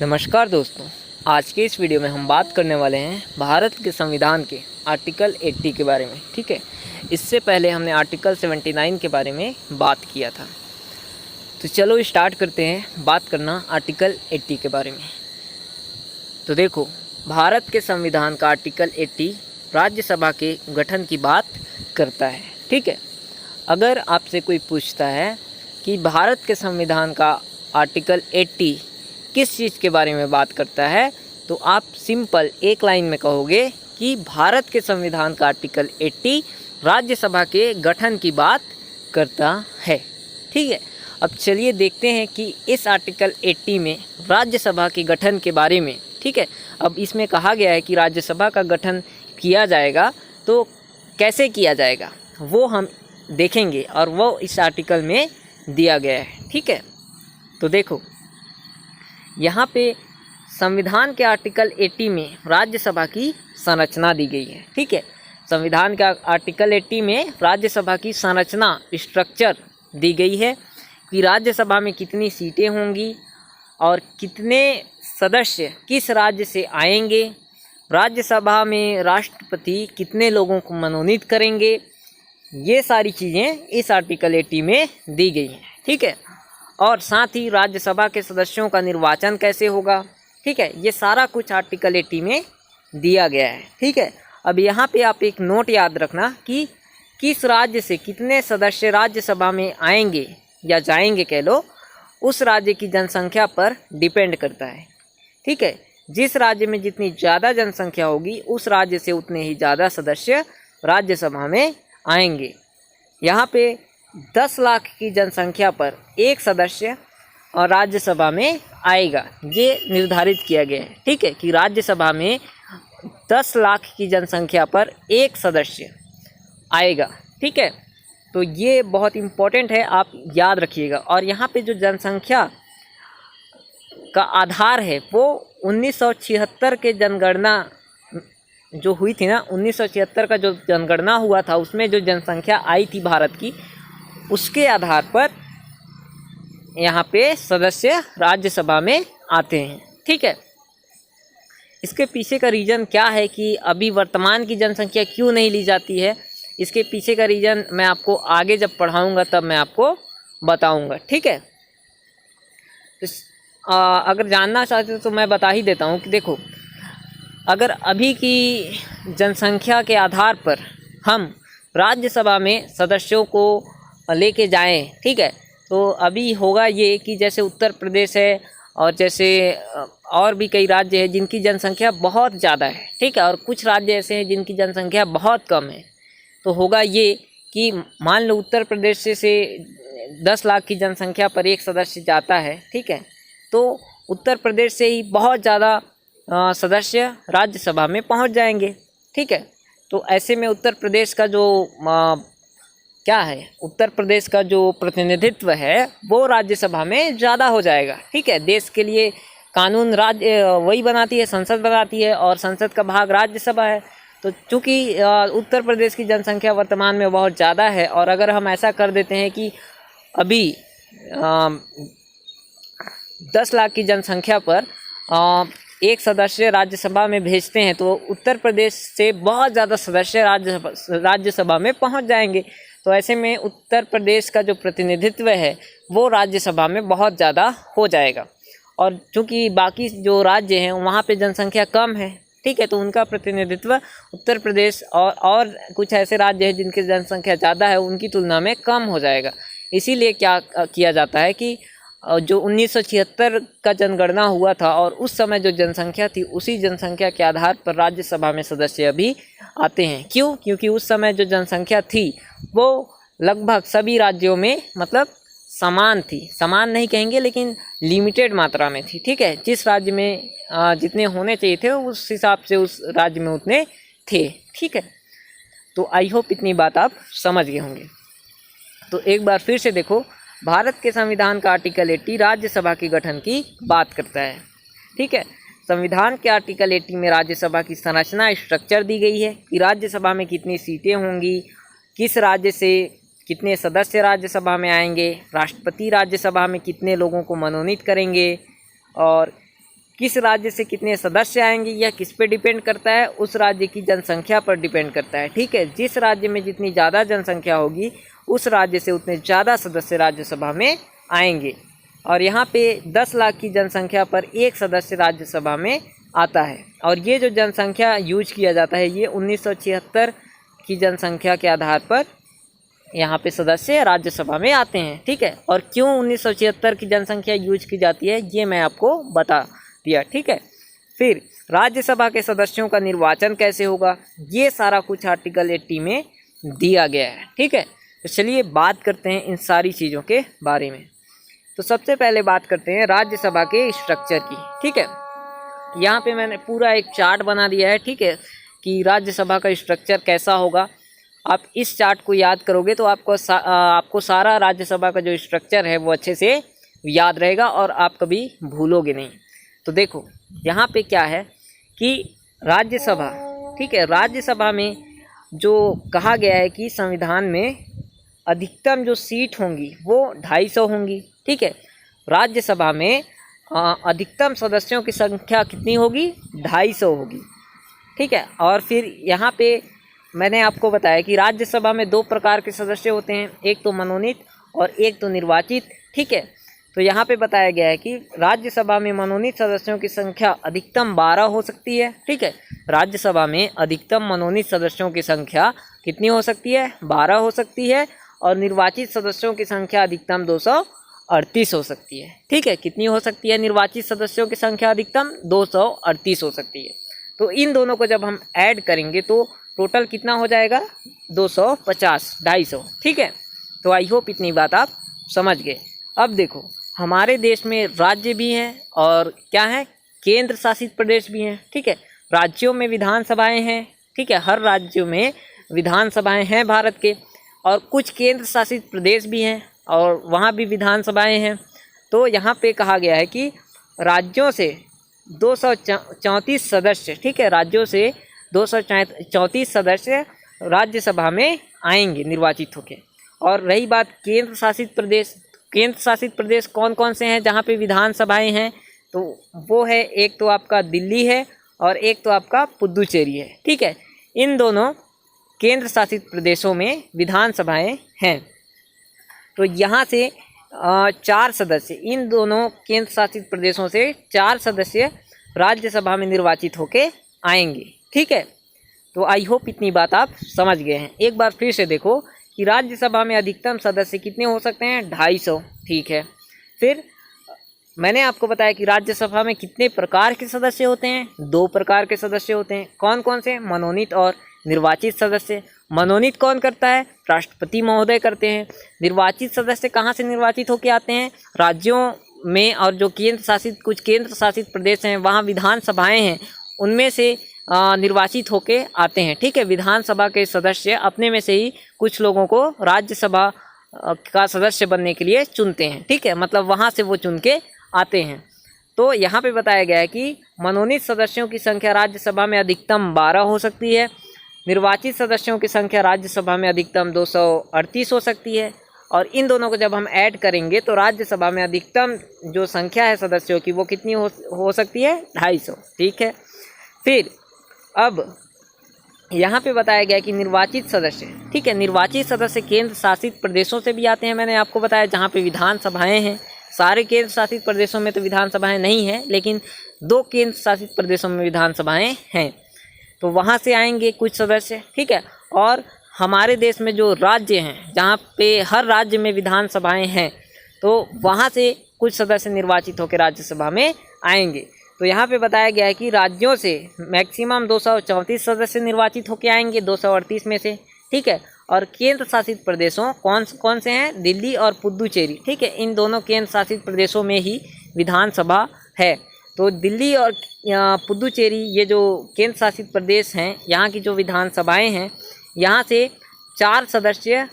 नमस्कार दोस्तों, आज के इस वीडियो में हम बात करने वाले हैं भारत के संविधान के आर्टिकल 80 के बारे में। ठीक है, इससे पहले हमने आर्टिकल 79 के बारे में बात किया था। तो चलो स्टार्ट करते हैं बात करना आर्टिकल 80 के बारे में। तो देखो, भारत के संविधान का आर्टिकल 80 राज्यसभा के गठन की बात करता है। ठीक है, अगर आपसे कोई पूछता है कि भारत के संविधान का आर्टिकल 80 किस चीज़ के बारे में बात करता है, तो आप सिंपल एक लाइन में कहोगे कि भारत के संविधान का आर्टिकल 80 राज्यसभा के गठन की बात करता है। ठीक है, अब चलिए देखते हैं कि इस आर्टिकल 80 में राज्यसभा के गठन के बारे में, ठीक है, अब इसमें कहा गया है कि राज्यसभा का गठन किया जाएगा, तो कैसे किया जाएगा वो हम देखेंगे और वो इस आर्टिकल में दिया गया है। ठीक है, तो देखो यहाँ पे संविधान के आर्टिकल 80 में राज्यसभा की संरचना दी गई है। ठीक है, संविधान का आर्टिकल 80 में राज्यसभा की संरचना स्ट्रक्चर दी गई है कि राज्यसभा में कितनी सीटें होंगी और कितने सदस्य किस राज्य से आएंगे, राज्यसभा में राष्ट्रपति कितने लोगों को मनोनीत करेंगे, ये सारी चीज़ें इस आर्टिकल 80 में दी गई हैं। ठीक है, और साथ ही राज्यसभा के सदस्यों का निर्वाचन कैसे होगा। ठीक है, ये सारा कुछ आर्टिकल 80 में दिया गया है। ठीक है, अब यहाँ पे आप एक नोट याद रखना कि किस राज्य से कितने सदस्य राज्यसभा में आएंगे या जाएंगे कह लो, उस राज्य की जनसंख्या पर डिपेंड करता है। ठीक है, जिस राज्य में जितनी ज़्यादा जनसंख्या होगी उस राज्य से उतने ही ज़्यादा सदस्य राज्यसभा में आएंगे। यहाँ पे 10 लाख की जनसंख्या पर एक सदस्य और राज्यसभा में आएगा, ये निर्धारित किया गया है। ठीक है, कि राज्यसभा में 10 लाख की जनसंख्या पर एक सदस्य आएगा। ठीक है, तो ये बहुत इम्पोर्टेंट है, आप याद रखिएगा। और यहाँ पे जो जनसंख्या का आधार है वो 1976 के जनगणना जो हुई थी ना, 1976 का जो जनगणना हुआ था उसमें जो जनसंख्या आई थी भारत की, उसके आधार पर यहाँ पे सदस्य राज्यसभा में आते हैं। ठीक है, इसके पीछे का रीज़न क्या है कि अभी वर्तमान की जनसंख्या क्यों नहीं ली जाती है, इसके पीछे का रीज़न मैं आपको आगे जब पढ़ाऊँगा तब मैं आपको बताऊँगा। ठीक है, अगर जानना चाहते हो तो मैं बता ही देता हूँ कि देखो, अगर अभी की जनसंख्या के आधार पर हम राज्यसभा में सदस्यों को लेके जाएं, ठीक है, तो अभी होगा ये कि जैसे उत्तर प्रदेश है और जैसे और भी कई राज्य हैं जिनकी जनसंख्या बहुत ज़्यादा है। ठीक है, और कुछ राज्य ऐसे हैं जिनकी जनसंख्या बहुत कम है। तो होगा ये कि मान लो उत्तर प्रदेश से 10 लाख की जनसंख्या पर एक सदस्य जाता है। ठीक है, तो उत्तर प्रदेश से ही बहुत ज़्यादा सदस्य राज्यसभा में पहुंच जाएंगे। ठीक है, तो ऐसे में उत्तर प्रदेश का जो क्या है, उत्तर प्रदेश का जो प्रतिनिधित्व है वो राज्यसभा में ज़्यादा हो जाएगा। ठीक है, देश के लिए कानून राज्य वही बनाती है, संसद बनाती है, और संसद का भाग राज्यसभा है। तो चूँकि उत्तर प्रदेश की जनसंख्या वर्तमान में बहुत ज़्यादा है, और अगर हम ऐसा कर देते हैं कि अभी 10 लाख की जनसंख्या पर एक सदस्य राज्यसभा में भेजते हैं, तो उत्तर प्रदेश से बहुत ज़्यादा सदस्य राज्यसभा में पहुंच जाएंगे। तो ऐसे में उत्तर प्रदेश का जो प्रतिनिधित्व है वो राज्यसभा में बहुत ज़्यादा हो जाएगा, और चूँकि बाकी जो राज्य हैं वहाँ पे जनसंख्या कम है। ठीक है, तो उनका प्रतिनिधित्व उत्तर प्रदेश और कुछ ऐसे राज्य हैं जिनकी जनसंख्या ज़्यादा है उनकी तुलना में कम हो जाएगा। इसीलिए क्या किया जाता है कि जो 1976 का जनगणना हुआ था और उस समय जो जनसंख्या थी उसी जनसंख्या के आधार पर राज्यसभा में सदस्य अभी आते हैं। क्यों? क्योंकि उस समय जो जनसंख्या थी वो लगभग सभी राज्यों में मतलब समान थी, समान नहीं कहेंगे लेकिन लिमिटेड मात्रा में थी। ठीक है, जिस राज्य में जितने होने चाहिए थे उस हिसाब से उस राज्य में उतने थे। ठीक है, तो आई होप इतनी बात आप समझ गए होंगे। तो एक बार फिर से देखो, भारत के संविधान का आर्टिकल 80 राज्यसभा के गठन की बात करता है। ठीक है, संविधान के आर्टिकल 80 में राज्यसभा की संरचना स्ट्रक्चर दी गई है कि राज्यसभा में कितनी सीटें होंगी, किस राज्य से कितने सदस्य राज्यसभा में आएंगे, राष्ट्रपति राज्यसभा में कितने लोगों को मनोनीत करेंगे, और किस राज्य से कितने सदस्य आएंगे यह किस पे डिपेंड करता है, उस राज्य की जनसंख्या पर डिपेंड करता है। ठीक है, जिस राज्य में जितनी ज़्यादा जनसंख्या होगी उस राज्य से उतने ज़्यादा सदस्य राज्यसभा में आएंगे। और यहाँ पे 10 लाख की जनसंख्या पर एक सदस्य राज्यसभा में आता है। और ये जो जनसंख्या यूज किया जाता है ये 1976 की जनसंख्या के आधार पर यहाँ पे सदस्य राज्यसभा में आते हैं। ठीक है, और क्यों 1976 की जनसंख्या यूज की जाती है ये मैं आपको बता दिया। ठीक है, फिर राज्यसभा के सदस्यों का निर्वाचन कैसे होगा ये सारा कुछ आर्टिकल 80 में दिया गया है। ठीक है, तो चलिए बात करते हैं इन सारी चीज़ों के बारे में। तो सबसे पहले बात करते हैं राज्यसभा के स्ट्रक्चर की। ठीक है, यहाँ पे मैंने पूरा एक चार्ट बना दिया है। ठीक है, कि राज्यसभा का स्ट्रक्चर कैसा होगा। आप इस चार्ट को याद करोगे तो आपको सारा राज्यसभा का जो स्ट्रक्चर है वो अच्छे से याद रहेगा और आप कभी भूलोगे नहीं। तो देखो यहाँ पे क्या है कि राज्यसभा, ठीक है, राज्यसभा में जो कहा गया है कि संविधान में अधिकतम जो सीट होंगी वो 250 होंगी। ठीक है, राज्यसभा में अधिकतम सदस्यों की संख्या कितनी होगी, 250 होगी। ठीक है, और फिर यहाँ पे मैंने आपको बताया कि राज्यसभा में 2 प्रकार के सदस्य होते हैं, एक तो मनोनीत और एक तो निर्वाचित। ठीक है, तो यहाँ पे बताया गया है कि राज्यसभा में मनोनीत सदस्यों की संख्या अधिकतम 12 हो सकती है। ठीक है, राज्यसभा में अधिकतम मनोनीत सदस्यों की संख्या कितनी हो सकती है, 12 हो सकती है। और निर्वाचित सदस्यों की संख्या अधिकतम 238 हो सकती है। ठीक है, कितनी हो सकती है निर्वाचित सदस्यों की संख्या अधिकतम 238 हो सकती है। तो इन दोनों को जब हम ऐड करेंगे तो टोटल कितना हो जाएगा, 250, 250। ठीक है, तो आई होप इतनी बात आप समझ गए। अब देखो हमारे देश में राज्य भी हैं और क्या है, केंद्र शासित प्रदेश भी हैं। ठीक है, राज्यों में विधानसभाएं हैं। ठीक है, हर राज्य में विधानसभाएं हैं भारत के, और कुछ केंद्र शासित प्रदेश भी हैं और वहाँ भी विधानसभाएं हैं। तो यहाँ पे कहा गया है कि राज्यों से 234 सदस्य, ठीक है, राज्यों से 234 सदस्य राज्यसभा में आएंगे निर्वाचित होकर। और रही बात केंद्र शासित प्रदेश, केंद्र शासित प्रदेश कौन कौन से हैं जहाँ पे विधानसभाएं हैं, तो वो है एक तो आपका दिल्ली है और एक तो आपका पुदुचेरी है। ठीक है, इन दोनों केंद्र शासित प्रदेशों में विधानसभाएं हैं। तो यहाँ से 4 सदस्य, इन दोनों केंद्र शासित प्रदेशों से 4 सदस्य राज्यसभा में निर्वाचित होके आएंगे। ठीक है, तो आई होप इतनी बात आप समझ गए हैं। एक बार फिर से देखो कि राज्यसभा में अधिकतम सदस्य कितने हो सकते हैं, 250। ठीक है, फिर मैंने आपको बताया कि राज्यसभा में कितने प्रकार के सदस्य होते हैं, 2 प्रकार के सदस्य होते हैं। कौन कौन से, मनोनीत और निर्वाचित सदस्य। मनोनीत कौन करता है, राष्ट्रपति महोदय करते हैं। निर्वाचित सदस्य कहाँ से निर्वाचित होकर आते हैं, राज्यों में, और जो कुछ केंद्र शासित प्रदेश हैं वहाँ विधानसभाएं हैं उनमें से निर्वाचित होके आते हैं। ठीक है, विधानसभा के सदस्य अपने में से ही कुछ लोगों को राज्यसभा का सदस्य बनने के लिए चुनते हैं। ठीक है, मतलब वहाँ से वो चुन के आते हैं। तो यहाँ पे बताया गया है कि मनोनीत सदस्यों की संख्या राज्यसभा में अधिकतम 12 हो सकती है, निर्वाचित सदस्यों की संख्या राज्यसभा में अधिकतम 238 हो सकती है। और इन दोनों को जब हम ऐड करेंगे तो राज्यसभा में अधिकतम जो संख्या है सदस्यों की वो कितनी हो सकती है, 250। ठीक है, फिर अब यहाँ पे बताया गया कि निर्वाचित सदस्य, ठीक है, निर्वाचित सदस्य केंद्र शासित प्रदेशों से भी आते हैं। मैंने आपको बताया जहाँ पे विधानसभाएं हैं, सारे केंद्र शासित प्रदेशों में तो विधानसभाएं नहीं हैं, लेकिन 2 केंद्र शासित प्रदेशों में विधानसभाएं हैं, तो वहाँ से आएंगे कुछ सदस्य। ठीक है, और हमारे देश में जो राज्य हैं जहाँ पे हर राज्य में विधानसभाएं हैं तो वहाँ से कुछ सदस्य निर्वाचित होकर राज्यसभा में आएंगे। तो यहाँ पे बताया गया है कि राज्यों से मैक्सिमम 234 सदस्य निर्वाचित होकर आएंगे 238 में से। ठीक है, और केंद्र शासित प्रदेशों कौन से हैं, दिल्ली और पुदुचेरी। ठीक है, इन दोनों केंद्र शासित प्रदेशों में ही विधानसभा है। तो दिल्ली और पुदुचेरी ये जो केंद्र शासित प्रदेश हैं, यहाँ की जो विधानसभाएं हैं, यहाँ से 4 सदस्य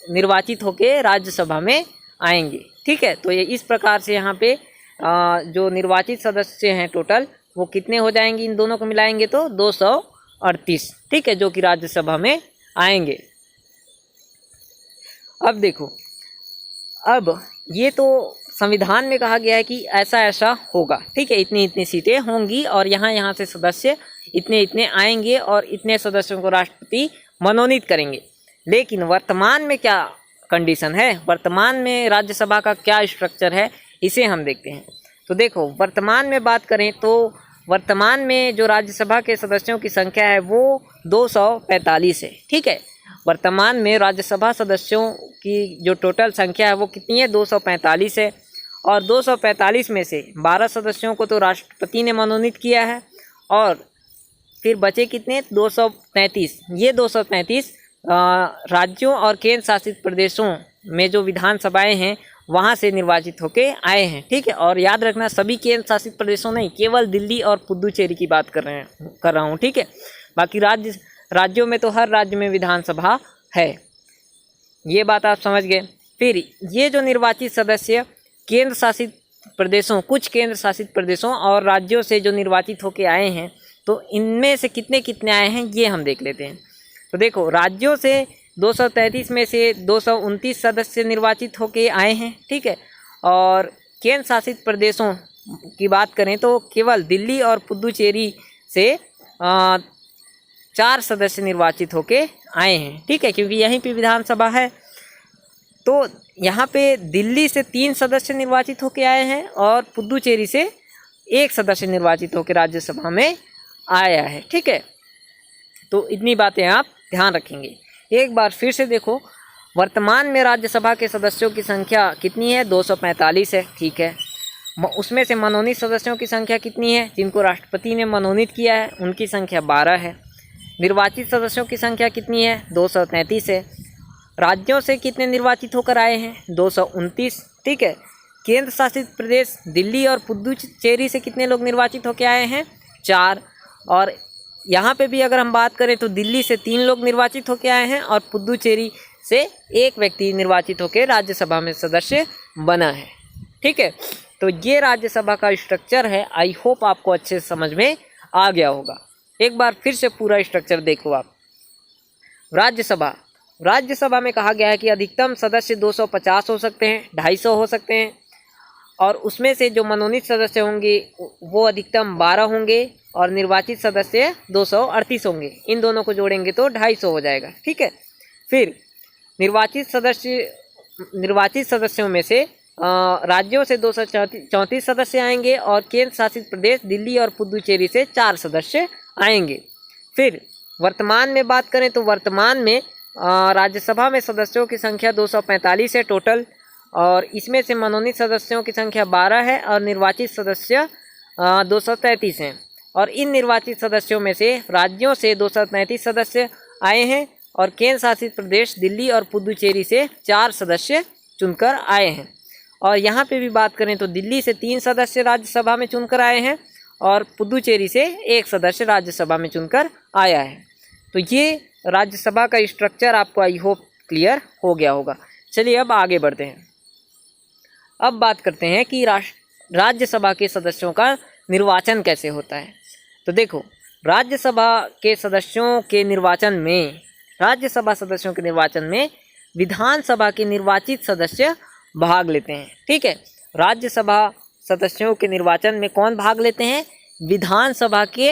निर्वाचित होकर राज्यसभा में आएंगे। ठीक है, तो ये इस प्रकार से यहाँ पे जो निर्वाचित सदस्य हैं टोटल वो कितने हो जाएंगे, इन दोनों को मिलाएंगे तो 238। ठीक है, जो कि राज्यसभा में आएंगे। अब देखो, अब ये तो संविधान में कहा गया है कि ऐसा ऐसा होगा, ठीक है, इतनी इतनी सीटें होंगी और यहाँ से सदस्य इतने इतने आएंगे और इतने सदस्यों को राष्ट्रपति मनोनीत करेंगे। लेकिन वर्तमान में क्या कंडीशन है, वर्तमान में राज्यसभा का क्या स्ट्रक्चर है, इसे हम देखते हैं। तो देखो, वर्तमान में बात करें तो वर्तमान में जो राज्यसभा के सदस्यों की संख्या है वो 245 है, ठीक है। वर्तमान में राज्यसभा सदस्यों की जो टोटल संख्या है वो कितनी है, 245 है। और 245 में से 12 सदस्यों को तो राष्ट्रपति ने मनोनीत किया है और फिर बचे कितने, 233। ये 233 राज्यों और केंद्र शासित प्रदेशों में जो विधानसभाएं हैं वहाँ से निर्वाचित होके आए हैं, ठीक है। और याद रखना, सभी केंद्र शासित प्रदेशों नहीं, केवल दिल्ली और पुदुचेरी की बात कर रहा हूँ, ठीक है। बाकी राज्यों में तो हर राज्य में विधानसभा है, ये बात आप समझ गए। फिर ये जो निर्वाचित सदस्य केंद्र शासित प्रदेशों, कुछ केंद्र शासित प्रदेशों और राज्यों से जो निर्वाचित होके आए हैं, तो इनमें से कितने कितने आए हैं ये हम देख लेते हैं। तो देखो, राज्यों से 233 में से 229 सदस्य निर्वाचित होके आए हैं, ठीक है। और केंद्र शासित प्रदेशों की बात करें तो केवल दिल्ली और पुदुचेरी से 4 सदस्य निर्वाचित होके आए हैं, ठीक है, क्योंकि यहीं पे विधानसभा है। तो यहाँ पे दिल्ली से 3 सदस्य निर्वाचित होके आए हैं और पुदुचेरी से 1 सदस्य निर्वाचित होकर राज्यसभा में आया है, ठीक है। तो इतनी बातें आप ध्यान रखेंगे। एक बार फिर से देखो, वर्तमान में राज्यसभा के सदस्यों की संख्या कितनी है, 245 है, ठीक है। उसमें से मनोनीत सदस्यों की संख्या कितनी है, जिनको राष्ट्रपति ने मनोनीत किया है उनकी संख्या 12 है। निर्वाचित सदस्यों की संख्या कितनी है, 233 है। राज्यों से कितने निर्वाचित होकर आए हैं, 229, ठीक है। केंद्र शासित प्रदेश दिल्ली और पुदुचेरी से कितने लोग निर्वाचित होकर आए हैं, 4। और यहाँ पे भी अगर हम बात करें तो दिल्ली से 3 लोग निर्वाचित होकर आए हैं और पुदुचेरी से 1 व्यक्ति निर्वाचित होकर राज्यसभा में सदस्य बना है, ठीक है। तो ये राज्यसभा का स्ट्रक्चर है। आई होप आपको अच्छे से समझ में आ गया होगा। एक बार फिर से पूरा स्ट्रक्चर देखो आप। राज्यसभा में कहा गया है कि अधिकतम सदस्य 250 हो सकते हैं, 250 हो सकते हैं और उसमें से जो मनोनीत सदस्य होंगे वो अधिकतम 12 होंगे और निर्वाचित सदस्य 238 होंगे। इन दोनों को जोड़ेंगे तो 250 हो जाएगा, ठीक है। फिर निर्वाचित सदस्यों में से राज्यों से 234 सदस्य आएंगे और केंद्र शासित प्रदेश दिल्ली और पुदुचेरी से 4 सदस्य आएंगे। फिर वर्तमान में बात करें तो वर्तमान में राज्यसभा में सदस्यों की संख्या 245 है टोटल और इसमें से मनोनीत सदस्यों की संख्या 12 है और निर्वाचित सदस्य 233 हैं। और इन निर्वाचित सदस्यों में से राज्यों से 233 सदस्य आए हैं और केंद्र शासित प्रदेश दिल्ली और पुदुचेरी से 4 सदस्य चुनकर आए हैं। और यहाँ पे भी बात करें तो दिल्ली से 3 सदस्य राज्यसभा में चुनकर आए हैं और पुदुचेरी से 1 सदस्य राज्यसभा में चुनकर आया है। तो ये राज्यसभा का स्ट्रक्चर आपको आई होप क्लियर हो गया होगा। चलिए अब आगे बढ़ते हैं। अब बात करते हैं कि राज्यसभा के सदस्यों का निर्वाचन कैसे होता है। तो देखो, राज्यसभा सदस्यों के निर्वाचन में विधानसभा के निर्वाचित सदस्य भाग लेते हैं, ठीक है। राज्यसभा सदस्यों के निर्वाचन में कौन भाग लेते हैं, विधानसभा के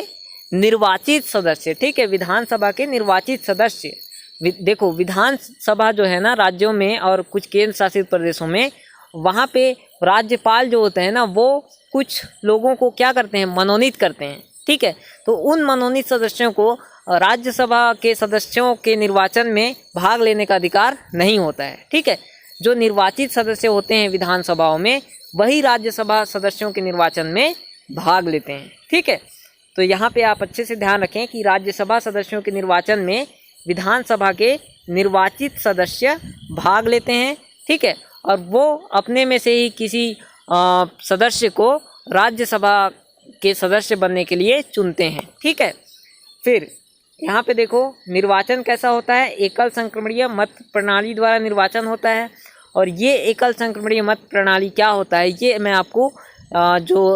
निर्वाचित सदस्य, ठीक है। विधानसभा के निर्वाचित सदस्य, देखो विधानसभा जो है ना राज्यों में और कुछ केंद्र शासित प्रदेशों में, वहाँ पे राज्यपाल जो होते हैं ना वो कुछ लोगों को क्या करते हैं, मनोनीत करते हैं, ठीक है। तो उन मनोनीत सदस्यों को राज्यसभा के सदस्यों के निर्वाचन में भाग लेने का अधिकार नहीं होता है, ठीक है। जो निर्वाचित सदस्य होते हैं विधानसभाओं में वही राज्यसभा सदस्यों के निर्वाचन में भाग लेते हैं, ठीक है। तो यहाँ पे आप अच्छे से ध्यान रखें कि राज्यसभा सदस्यों के निर्वाचन में विधानसभा के निर्वाचित सदस्य भाग लेते हैं, ठीक है। और वो अपने में से ही किसी सदस्य को राज्यसभा के सदस्य बनने के लिए चुनते हैं, ठीक है। फिर यहाँ पे देखो निर्वाचन कैसा होता है, एकल संक्रमणीय मत प्रणाली द्वारा निर्वाचन होता है। और ये एकल संक्रमणीय मत प्रणाली क्या होता है ये मैं आपको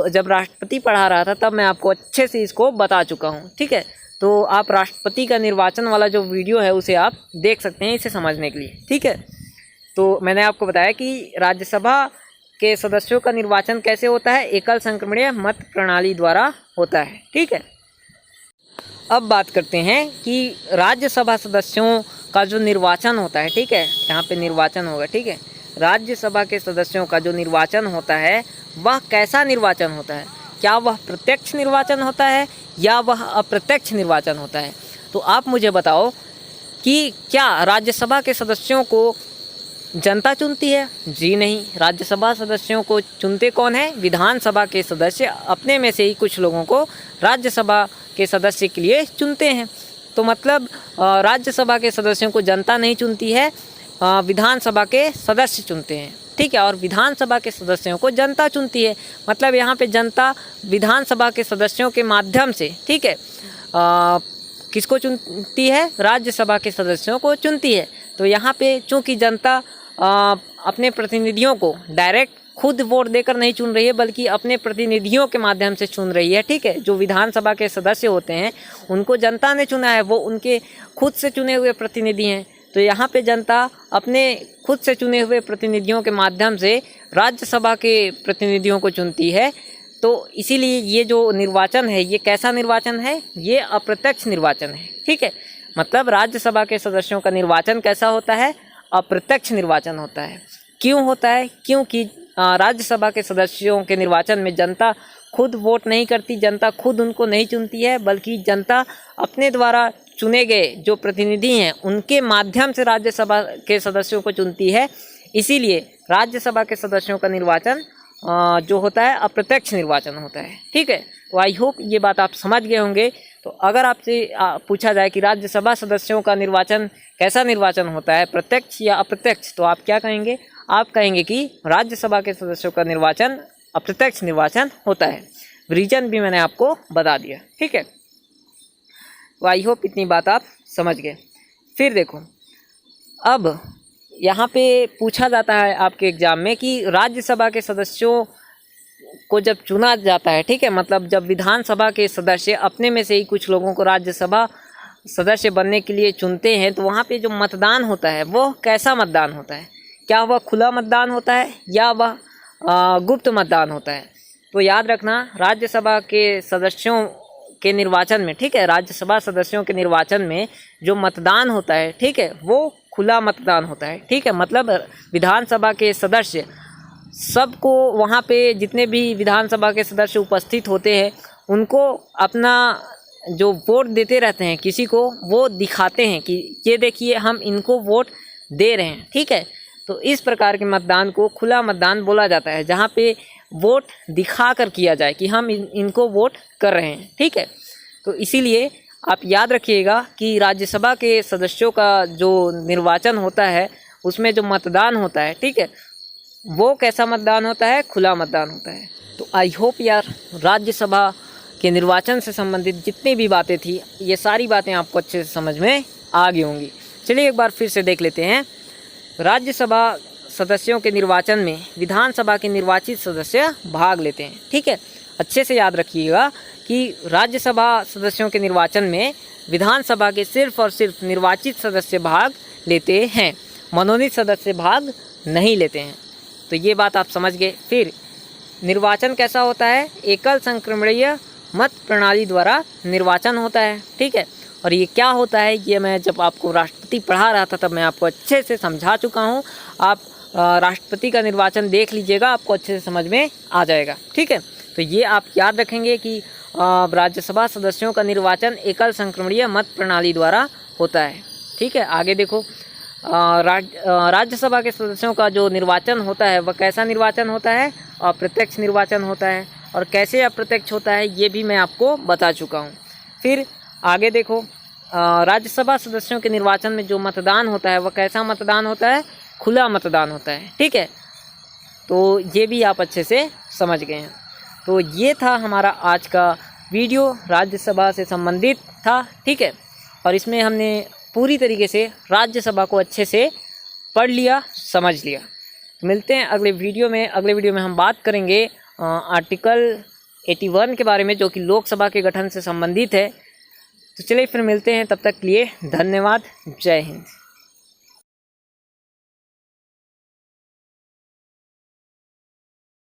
जब राष्ट्रपति पढ़ा रहा था तब मैं आपको अच्छे से इसको बता चुका हूँ, ठीक है। तो आप राष्ट्रपति का निर्वाचन वाला जो वीडियो है उसे आप देख सकते हैं इसे समझने के लिए, ठीक है। तो मैंने आपको बताया कि राज्यसभा के सदस्यों का निर्वाचन कैसे होता है? एकल संक्रमणीय मत प्रणाली द्वारा होता है। ठीक है, अब बात करते हैं कि राज्यसभा सदस्यों का जो निर्वाचन होता है, ठीक है, यहाँ पे निर्वाचन होगा। ठीक है, राज्यसभा के सदस्यों का जो निर्वाचन होता है वह कैसा निर्वाचन होता है? क्या वह प्रत्यक्ष निर्वाचन होता है या वह अप्रत्यक्ष निर्वाचन होता है? तो आप मुझे बताओ कि क्या राज्यसभा के सदस्यों को जनता चुनती है? जी नहीं, राज्यसभा सदस्यों को चुनते कौन है? विधानसभा के सदस्य अपने में से ही कुछ लोगों को राज्यसभा के सदस्य के लिए चुनते हैं। तो मतलब राज्यसभा के सदस्यों को जनता नहीं चुनती है, विधानसभा के सदस्य चुनते हैं। ठीक है, और विधानसभा के सदस्यों को जनता चुनती है। मतलब यहाँ पे जनता विधानसभा के सदस्यों के माध्यम से, ठीक है, किसको चुनती है? राज्यसभा के सदस्यों को चुनती है। तो यहाँ पे चूँकि जनता अपने प्रतिनिधियों को डायरेक्ट खुद वोट देकर नहीं चुन रही है, बल्कि अपने प्रतिनिधियों के माध्यम से चुन रही है। ठीक है, जो विधानसभा के सदस्य होते हैं उनको जनता ने चुना है, वो उनके खुद से चुने हुए प्रतिनिधि हैं। तो यहाँ पे जनता अपने खुद से चुने हुए प्रतिनिधियों के माध्यम से राज्यसभा के प्रतिनिधियों को चुनती है। तो इसीलिए ये जो निर्वाचन है ये कैसा निर्वाचन है? ये अप्रत्यक्ष निर्वाचन है। ठीक है, मतलब राज्यसभा के सदस्यों का निर्वाचन कैसा होता है? अप्रत्यक्ष निर्वाचन होता है। क्यों होता है? क्योंकि राज्यसभा के सदस्यों के निर्वाचन में जनता खुद वोट नहीं करती, जनता खुद उनको नहीं चुनती है, बल्कि जनता अपने द्वारा चुने गए जो प्रतिनिधि हैं उनके माध्यम से राज्यसभा के सदस्यों को चुनती है। इसीलिए राज्यसभा के सदस्यों का निर्वाचन जो होता है अप्रत्यक्ष निर्वाचन होता है। ठीक है, तो आई होप ये बात आप समझ गए होंगे। तो अगर आपसे पूछा जाए कि राज्यसभा सदस्यों का निर्वाचन कैसा निर्वाचन होता है, प्रत्यक्ष या अप्रत्यक्ष, तो आप क्या कहेंगे? आप कहेंगे कि राज्यसभा के सदस्यों का निर्वाचन अप्रत्यक्ष निर्वाचन होता है। रीजन भी मैंने आपको बता दिया। ठीक है, तो आई होप इतनी बात आप समझ गए। फिर देखो, अब यहाँ पे पूछा जाता है आपके एग्ज़ाम में कि राज्यसभा के सदस्यों को जब चुना जाता है, ठीक है, मतलब जब विधानसभा के सदस्य अपने में से ही कुछ लोगों को राज्यसभा सदस्य बनने के लिए चुनते हैं, तो वहाँ पे जो मतदान होता है वो कैसा मतदान होता है? क्या वह खुला मतदान होता है या वह गुप्त मतदान होता है? तो याद रखना, राज्यसभा के सदस्यों के निर्वाचन में, ठीक है, राज्यसभा सदस्यों के निर्वाचन में जो मतदान होता है, ठीक है, वो खुला मतदान होता है। ठीक है, मतलब विधानसभा के सदस्य सबको, वहाँ पे जितने भी विधानसभा के सदस्य उपस्थित होते हैं उनको अपना जो वोट देते रहते हैं, किसी को वो दिखाते हैं कि ये देखिए हम इनको वोट दे रहे हैं। ठीक है, तो इस प्रकार के मतदान को खुला मतदान बोला जाता है, जहाँ पे वोट दिखा कर किया जाए कि हम इनको वोट कर रहे हैं। ठीक है, तो इसीलिए आप याद रखिएगा कि राज्यसभा के सदस्यों का जो निर्वाचन होता है उसमें जो मतदान होता है, ठीक है, वो कैसा मतदान होता है? खुला मतदान होता है। तो आई होप यार राज्यसभा के निर्वाचन से संबंधित जितनी भी बातें थी ये सारी बातें आपको अच्छे से समझ में आ गई होंगी। चलिए एक बार फिर से देख लेते हैं। राज्यसभा सदस्यों के निर्वाचन में विधानसभा के निर्वाचित सदस्य भाग लेते हैं। ठीक है, अच्छे से याद रखिएगा कि राज्यसभा सदस्यों के निर्वाचन में विधानसभा के सिर्फ और सिर्फ निर्वाचित सदस्य भाग लेते हैं, मनोनीत सदस्य भाग नहीं लेते हैं। तो ये बात आप समझ गए। फिर निर्वाचन कैसा होता है? एकल संक्रमणीय मत प्रणाली द्वारा निर्वाचन होता है। ठीक है, और ये क्या होता है ये मैं जब आपको राष्ट्रपति पढ़ा रहा था तब मैं आपको अच्छे से समझा चुका हूँ। आप राष्ट्रपति का निर्वाचन देख लीजिएगा, आपको अच्छे से समझ में आ जाएगा। ठीक है, तो ये आप याद रखेंगे कि राज्यसभा सदस्यों का निर्वाचन एकल संक्रमणीय मत प्रणाली द्वारा होता है। ठीक है, आगे देखो, राज्यसभा के सदस्यों का जो निर्वाचन होता है वह कैसा निर्वाचन होता है? अप्रत्यक्ष निर्वाचन होता है। और कैसे अप्रत्यक्ष होता है ये भी मैं आपको बता चुका हूँ। फिर आगे देखो, राज्यसभा सदस्यों के निर्वाचन में जो मतदान होता है वह कैसा मतदान होता है? खुला मतदान होता है। ठीक है, तो ये भी आप अच्छे से समझ गए हैं। तो ये था हमारा आज का वीडियो, राज्यसभा से संबंधित था। ठीक है, और इसमें हमने पूरी तरीके से राज्यसभा को अच्छे से पढ़ लिया, समझ लिया। मिलते हैं अगले वीडियो में। अगले वीडियो में हम बात करेंगे आर्टिकल 81 के बारे में, जो कि लोकसभा के गठन से संबंधित है। तो चलिए फिर मिलते हैं, तब तक के लिए धन्यवाद। जय हिंद।